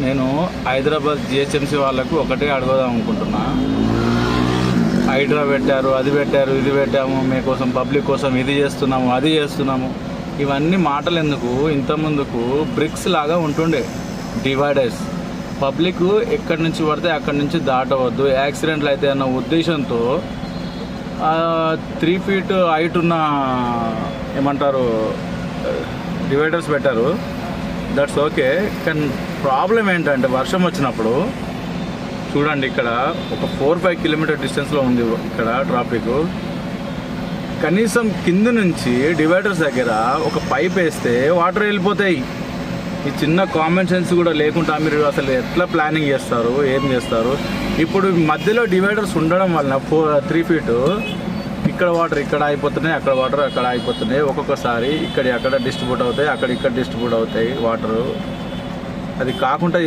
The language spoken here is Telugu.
నేను హైదరాబాద్ జిహెచ్ఎంసీ వాళ్ళకు ఒకటే అడగదాం అనుకుంటున్నా. హైడ్రా పెట్టారు, అది పెట్టారు, ఇది పెట్టాము, మీకోసం పబ్లిక్ కోసం ఇది చేస్తున్నాము, అది చేస్తున్నాము, ఇవన్నీ మాటలు ఎందుకు? ఇంతకుముందుకు బ్రిక్స్ లాగా ఉంటుండే డివైడర్స్. పబ్లిక్ ఎక్కడి నుంచి పడితే అక్కడి నుంచి దాటవద్దు, యాక్సిడెంట్లు అయితే అన్న ఉద్దేశంతో 3 feet హైట్ ఉన్న ఏమంటారు డివైడర్స్ పెట్టారు. That's okay. కానీ ప్రాబ్లం ఏంటంటే వర్షం వచ్చినప్పుడు చూడండి, ఇక్కడ ఒక 4-5 kilometer డిస్టెన్స్లో ఉంది ఇక్కడ ట్రాఫిక్. కనీసం కింద నుంచి డివైడర్స్ దగ్గర ఒక పైప్ వేస్తే వాటర్ వెళ్ళిపోతాయి. ఈ చిన్న కామన్ సెన్స్ కూడా లేకుండా మీరు అసలు ఎట్లా ప్లానింగ్ చేస్తారు, ఏం చేస్తారు? ఇప్పుడు మధ్యలో డివైడర్స్ ఉండడం వలన 3 feet ఇక్కడ వాటర్ ఇక్కడ అయిపోతున్నాయి, అక్కడ వాటర్ అక్కడ అయిపోతున్నాయి. ఒక్కొక్కసారి ఇక్కడ అక్కడ డిస్ట్రిబ్యూట్ అవుతాయి, అక్కడ ఇక్కడ డిస్ట్రిబ్యూట్ అవుతాయి వాటరు. అది కాకుండా